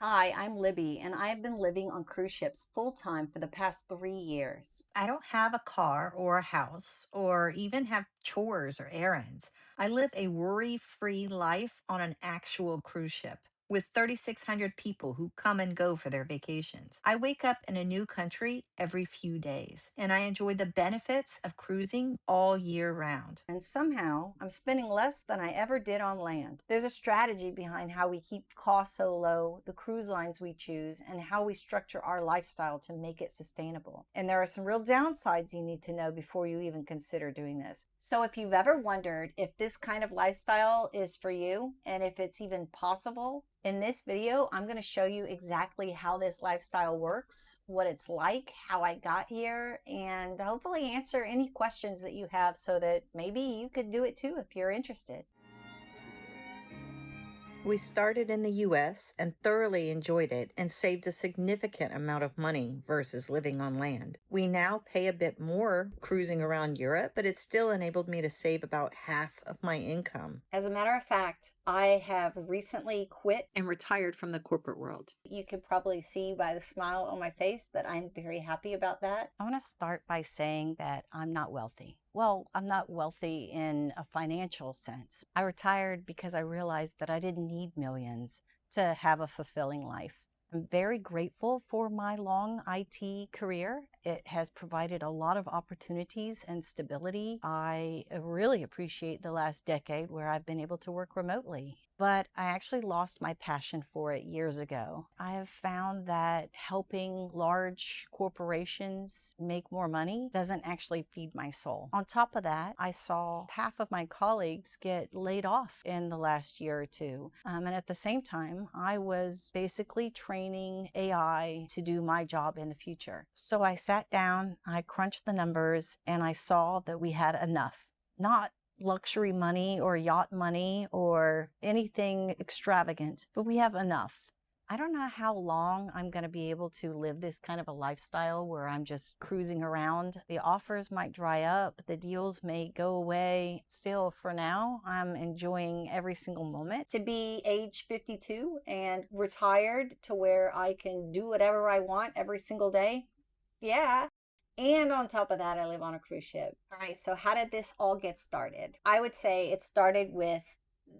Hi, I'm Libby, and I've been living on cruise ships full time for the past 3 years. I don't have a car or a house or even have chores or errands. I live a worry free life on an actual cruise ship with 3,600 people who come and go for their vacations. I wake up in a new country every few days, and I enjoy the benefits of cruising all year round. And somehow I'm spending less than I ever did on land. There's a strategy behind how we keep costs so low, the cruise lines we choose, and how we structure our lifestyle to make it sustainable. And there are some real downsides you need to know before you even consider doing this. So if you've ever wondered if this kind of lifestyle is for you and if it's even possible, in this video, I'm going to show you exactly how this lifestyle works, what it's like, how I got here, and hopefully answer any questions that you have so that maybe you could do it too if you're interested. We started in the US and thoroughly enjoyed it and saved a significant amount of money versus living on land. We now pay a bit more cruising around Europe, but it still enabled me to save about half of my income. As a matter of fact, I have recently quit and retired from the corporate world. You could probably see by the smile on my face that I'm very happy about that. I want to start by saying that I'm not wealthy. Well, I'm not wealthy in a financial sense. I retired because I realized that I didn't need millions to have a fulfilling life. I'm very grateful for my long IT career. It has provided a lot of opportunities and stability. I really appreciate the last decade where I've been able to work remotely. But I actually lost my passion for it years ago. I have found that helping large corporations make more money doesn't actually feed my soul. On top of that, I saw half of my colleagues get laid off in the last year or two. And at the same time, I was basically training AI to do my job in the future. So I sat down, I crunched the numbers, and I saw that we had enough. Not luxury money or yacht money or anything extravagant, but we have enough. I don't know how long I'm going to be able to live this kind of a lifestyle where I'm just cruising around. The offers might dry up, the deals may go away. Still, for now, I'm enjoying every single moment. To be age 52 and retired to where I can do whatever I want every single day, yeah. And on top of that, I live on a cruise ship. All right, so how did this all get started? I would say it started with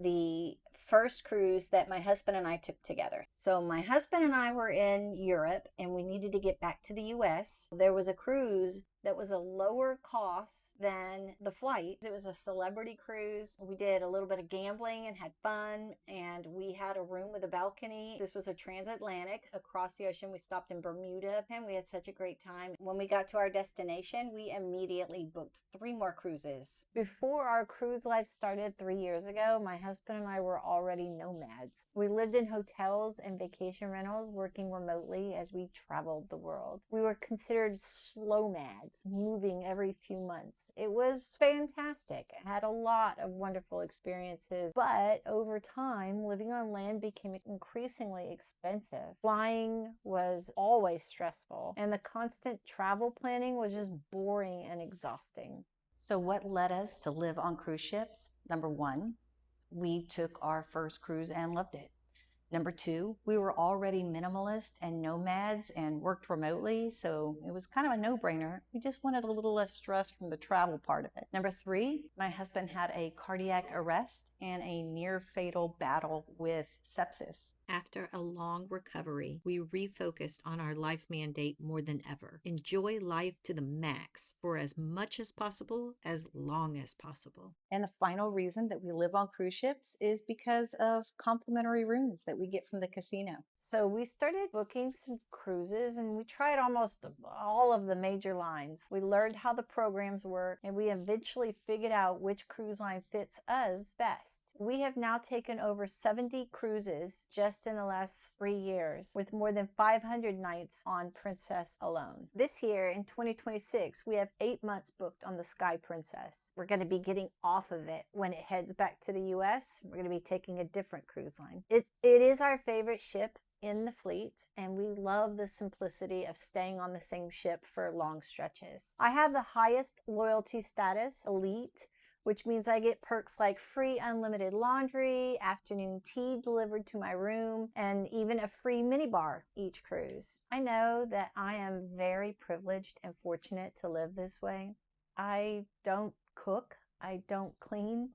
the first cruise that my husband and I took together. So my husband and I were in Europe and we needed to get back to the US. There was a cruise that was a lower cost than the flight. It was a celebrity cruise. We did a little bit of gambling and had fun, and we had a room with a balcony. This was a transatlantic across the ocean. We stopped in Bermuda and we had such a great time. When we got to our destination, we immediately booked 3 more cruises. Before our cruise life started 3 years ago, my husband and I were already nomads. We lived in hotels and vacation rentals, working remotely as we traveled the world. We were considered slow mads, moving every few months. It was fantastic. I had a lot of wonderful experiences, but over time, living on land became increasingly expensive. Flying was always stressful, and the constant travel planning was just boring and exhausting. So what led us to live on cruise ships? Number one, we took our first cruise and loved it. Number two, we were already minimalist and nomads and worked remotely, so it was kind of a no-brainer. We just wanted a little less stress from the travel part of it. Number three, my husband had a cardiac arrest and a near-fatal battle with sepsis. After a long recovery, we refocused on our life mandate more than ever. Enjoy life to the max for as much as possible, as long as possible. And the final reason that we live on cruise ships is because of complimentary rooms that we get from the casino. So we started booking some cruises and we tried almost all of the major lines. We learned how the programs work and we eventually figured out which cruise line fits us best. We have now taken over 70 cruises just in the last 3 years, with more than 500 nights on Princess alone. This year in 2026, we have 8 months booked on the Sky Princess. We're going to be getting off of it when it heads back to the US. We're going to be taking a different cruise line. It is our favorite ship in the fleet, and we love the simplicity of staying on the same ship for long stretches. I have the highest loyalty status, elite, which means I get perks like free unlimited laundry, afternoon tea delivered to my room, and even a free minibar each cruise. I know that I am very privileged and fortunate to live this way. I don't cook, I don't clean.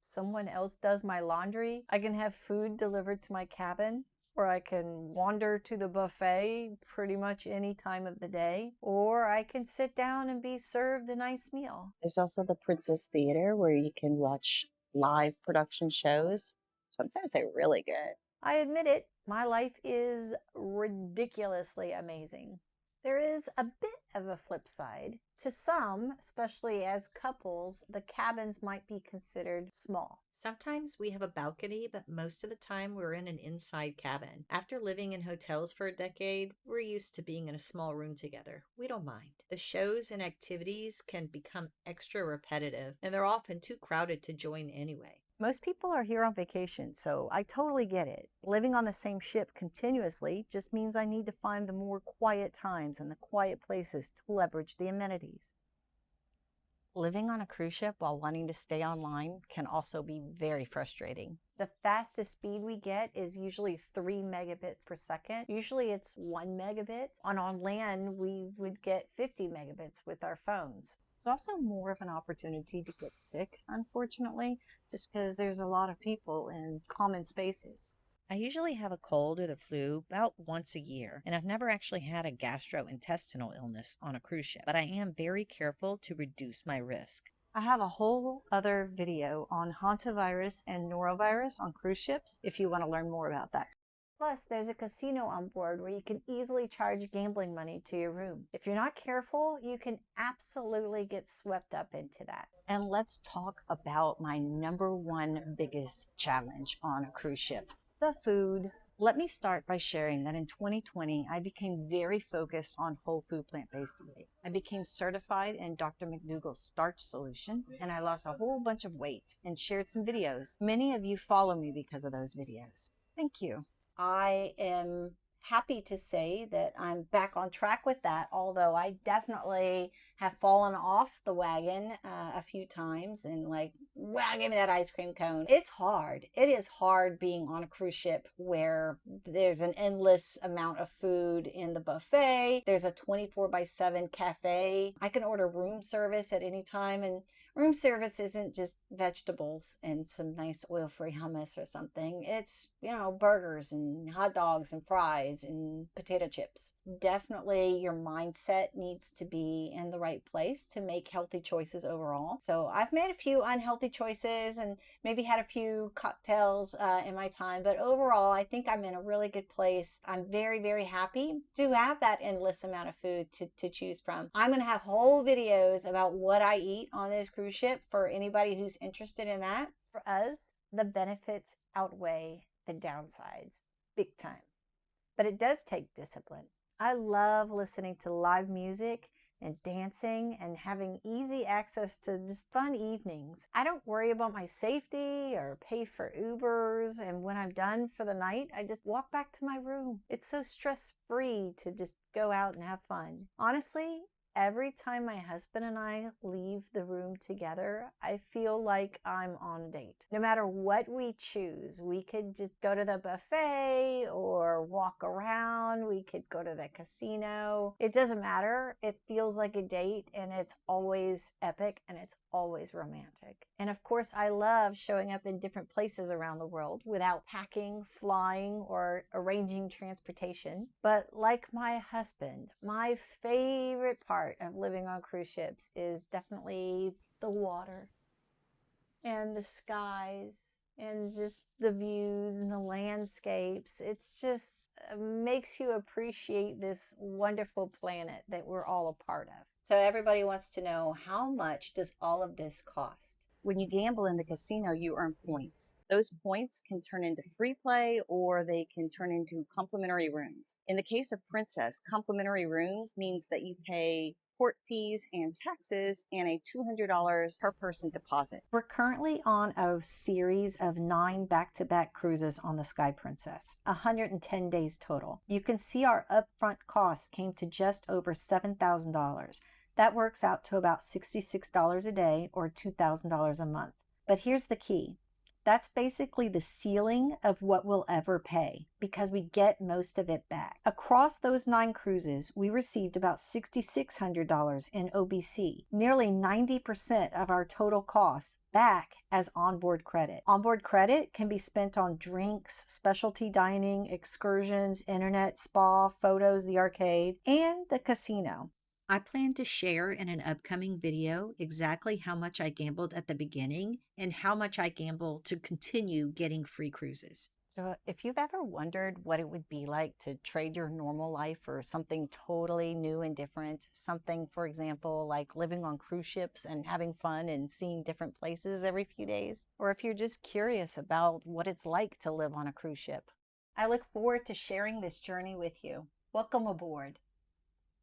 Someone else does my laundry. I can have food delivered to my cabin, or I can wander to the buffet pretty much any time of the day, or I can sit down and be served a nice meal. There's also the Princess Theater where you can watch live production shows. Sometimes they're really good. I admit it, my life is ridiculously amazing. There is a bit of a flip side. To some, especially as couples, the cabins might be considered small. Sometimes we have a balcony, but most of the time we're in an inside cabin. After living in hotels for a decade, we're used to being in a small room together. We don't mind. The shows and activities can become extra repetitive, and they're often too crowded to join anyway. Most people are here on vacation, so I totally get it. Living on the same ship continuously just means I need to find the more quiet times and the quiet places to leverage the amenities. Living on a cruise ship while wanting to stay online can also be very frustrating. The fastest speed we get is usually 3 megabits per second. Usually it's 1 megabit. On land, we would get 50 megabits with our phones. It's also more of an opportunity to get sick, unfortunately, just because there's a lot of people in common spaces. I usually have a cold or the flu about once a year, and I've never actually had a gastrointestinal illness on a cruise ship, but I am very careful to reduce my risk. I have a whole other video on hantavirus and norovirus on cruise ships if you want to learn more about that. Plus, there's a casino on board where you can easily charge gambling money to your room. If you're not careful, you can absolutely get swept up into that. And let's talk about my number one biggest challenge on a cruise ship: the food. Let me start by sharing that in 2020, I became very focused on whole food plant-based eating. I became certified in Dr. McDougall's starch solution, and I lost a whole bunch of weight and shared some videos. Many of you follow me because of those videos. Thank you. I am happy to say that I'm back on track with that, although I definitely have fallen off the wagon a few times and like, wow, give me that ice cream cone. It's hard. It is hard being on a cruise ship where there's an endless amount of food in the buffet. There's a 24/7 cafe. I can order room service at any time, and room service isn't just vegetables and some nice oil-free hummus or something. It's, burgers and hot dogs and fries and potato chips. Definitely your mindset needs to be in the right place to make healthy choices overall. So I've made a few unhealthy choices and maybe had a few cocktails in my time, but overall I think I'm in a really good place. I'm very, very happy to have that endless amount of food to choose from. I'm going to have whole videos about what I eat on this cruise ship for anybody who's interested in that. For us, the benefits outweigh the downsides big time, but it does take discipline. I love listening to live music and dancing and having easy access to just fun evenings. I don't worry about my safety or pay for Ubers, and when I'm done for the night, I just walk back to my room. It's so stress-free to just go out and have fun. Honestly, every time my husband and I leave the room together, I feel like I'm on a date. No matter what we choose, we could just go to the buffet or walk around. We could go to the casino. It doesn't matter. It feels like a date, and it's always epic and it's always romantic. And of course, I love showing up in different places around the world without packing, flying, or arranging transportation. But like my husband, my favorite part of living on cruise ships is definitely the water and the skies and just the views and the landscapes. It's just makes you appreciate this wonderful planet that we're all a part of. So everybody wants to know, how much does all of this cost? When you gamble in the casino, you earn points. Those points can turn into free play or they can turn into complimentary rooms. In the case of Princess, complimentary rooms means that you pay port fees and taxes and a $200 per person deposit. We're currently on a series of 9 back-to-back cruises on the Sky Princess, 110 days total. You can see our upfront costs came to just over $7,000. That works out to about $66 a day or $2,000 a month. But here's the key. That's basically the ceiling of what we'll ever pay because we get most of it back. Across those 9 cruises, we received about $6,600 in OBC, nearly 90% of our total cost back as onboard credit. Onboard credit can be spent on drinks, specialty dining, excursions, internet, spa, photos, the arcade, and the casino. I plan to share in an upcoming video exactly how much I gambled at the beginning and how much I gamble to continue getting free cruises. So if you've ever wondered what it would be like to trade your normal life for something totally new and different, something, for example, like living on cruise ships and having fun and seeing different places every few days, or if you're just curious about what it's like to live on a cruise ship, I look forward to sharing this journey with you. Welcome aboard.